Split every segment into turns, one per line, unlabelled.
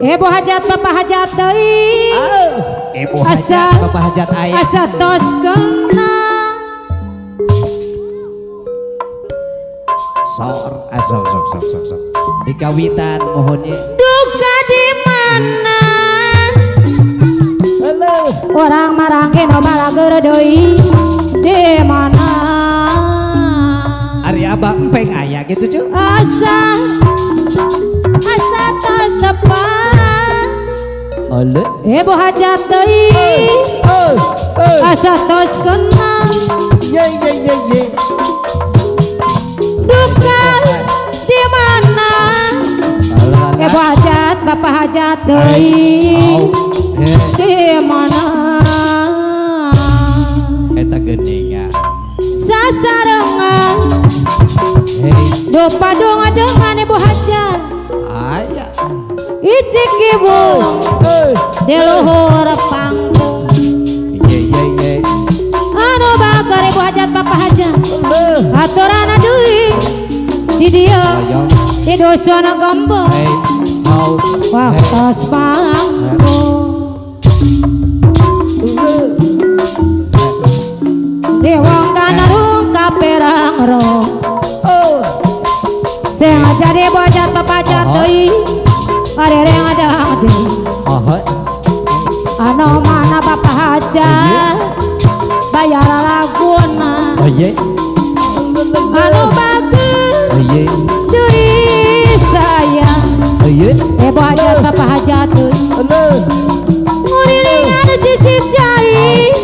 Ibu hajat bapak hajat deui.
Ibu hajat bapak hajat aya.
Asa tos kena.
Sok. Di kawitan mohonnya.
Duka di mana? Orang marangke no balager deui. Di mana?
Ari abah empeng aya gitu cu.
Asa tos depan.
Ole.
Ibu hajat deui. Asa tos kena.
Ye.
Duka di mana? Ibu hajat bapak hajat deui. Di mana?
Eta geuningan.
Sasarengan. Do padong dengan ibu hajat.
Aya.
Icik ibu. Di luhur panggung.
Ye.
Anu bakar ibu hajat bapak hajat. Aturana deui. Di dieu. Di dusun Gembong. Waktos panggung. Di wong kanarung kaperang roh. Sing jadi bojat papajat deui. Arereng ada deui. Anu mana bapak hajat bayar laguna. Anu bagus deui sayang. Ibu hajat bapak hajat deui. Ngurilingan sisi jai.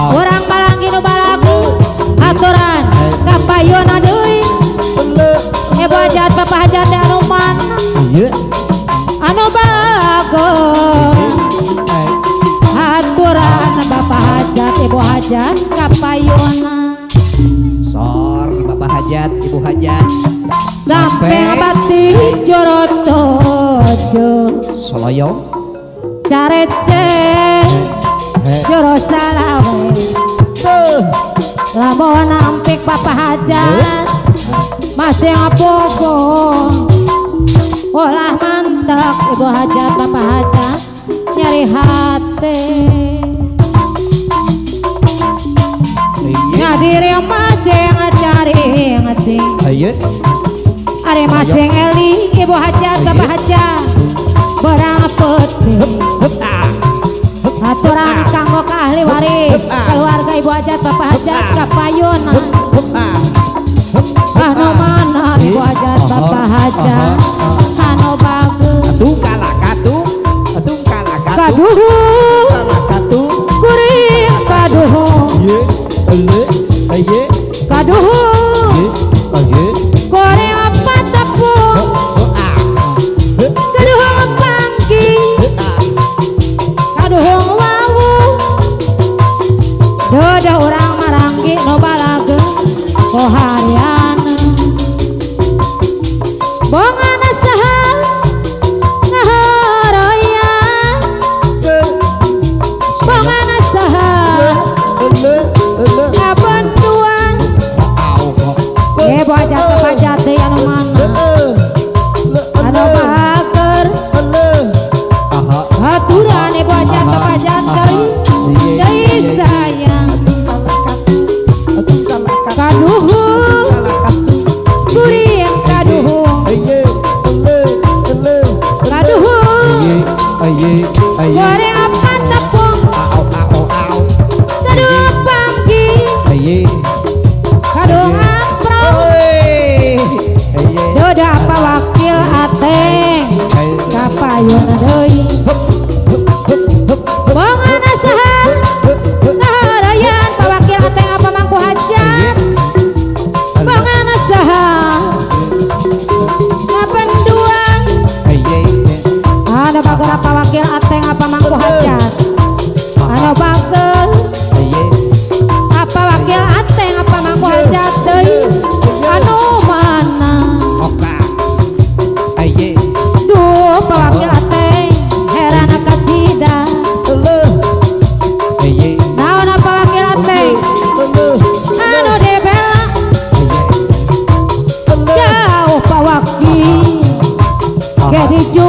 Orang balanggi nu balagu aturan kapayona deui. Ibu hajat bapak hajat anu mana? Anu bagus. Aturan bapak hajat ibu hajat kapayona.
Sor bapak hajat ibu hajat.
Sampai abati jorotojo.
Soloyong.
Carece joro salawe. Lamun ampik bapak hajat masih ngapogo. Olah mantap ibu hajat bapak hajat nyari hati. Ngadiri masih ngacari ngacing. Ari masing eli ibu hajat bapak hajat berang putih. Aturan kanggo ka ahli waris keluarga ibu hajat bapak hajat kapayona. Anu mana ibu hajat bapak hajat anu bagus. Kaduhu kuring kaduhu. Kaduhu kuring apa tepung. Kaduhu pangki. Kaduhu wawu. Dodo urang maranggi no balageun koharian. Bongana saha ngahoroyan. Bongana saha ngabantuan. Ibu hajat bapak hajat deui anu mana? Anu bager. Aturan ibu hajat bapak hajat deui sayang. Kaduhu kuring kaduhu. Kaduhu goreng apa tepung. Kaduhu panggi. Kaduhu amprong. Sudah apa wakil ateng kapayuna deui. Bongana saha ngaharayan pawakil ateng apa mangku hajat. Bongana saha ngapenduan. Ada bager apa wakil ateng apa mangku hajat. Anu bager apa wakil ateng apa mangku hajat deui. Anu mana? Duh pawakil ateng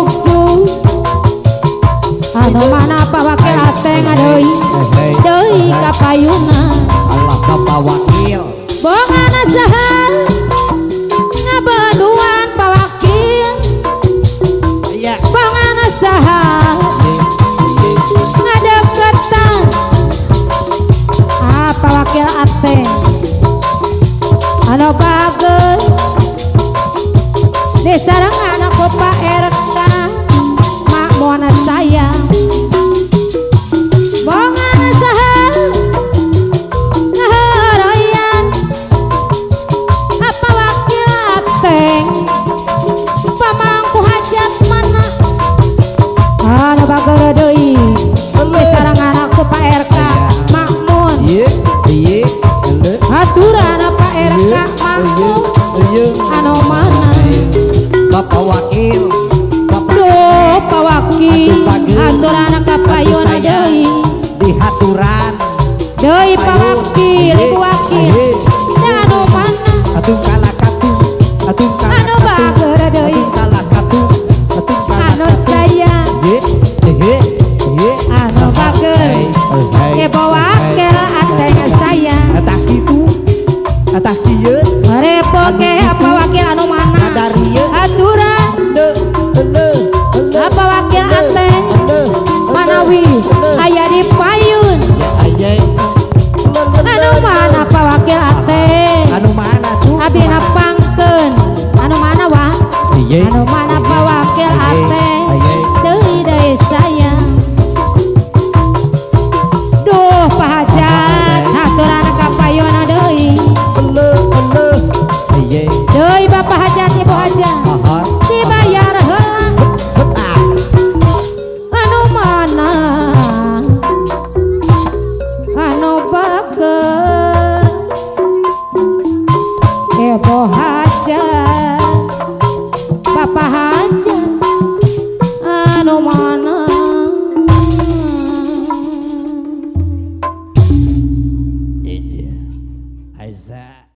cucu anu mana Pak Wakil ateng deui deui kapayuna
Allah Bapak Wakil
bongana saha ngabeduan Pak Wakil
iya
bongana saha ngadeketan Pak Wakil ateng anu bageus di sarangan aku Pak RK mak moana sayang bongana saha ngaharoyan apa Wakil ateng pamangku hajat mana anu bageur deui di sarangan aku Pak RK mak mun
iya
aturan Pak RK mak mun anu mana
Bapak Wakil
duh Pak Wakil aturan kapayuna deui
di haturan
deui Pak Wakil Ibu Wakil anu mana
atung kalakatu atung
anu
kalakatu
bageur deui
atung kalakatu atung
anu
kalakatu
sayang anu bageur Ibu Wakil ateng sayang
atah kitu atah kieu
repoke apa Wakil anu mana
kadarieu
aturan apa Wakil ateng manawi aya di payun anu mana Pak Wakil ateng
anu mana cu
abi napangkeun anu mana wah anu mana Pak Wakil ateng deui sayang duh Pak Hajat aturan kapayuna deui deui Bapak Hajat Ibu Hajat dibayar heula anu mana anu bageur Ibu Hajat Bapak Hajat anu mana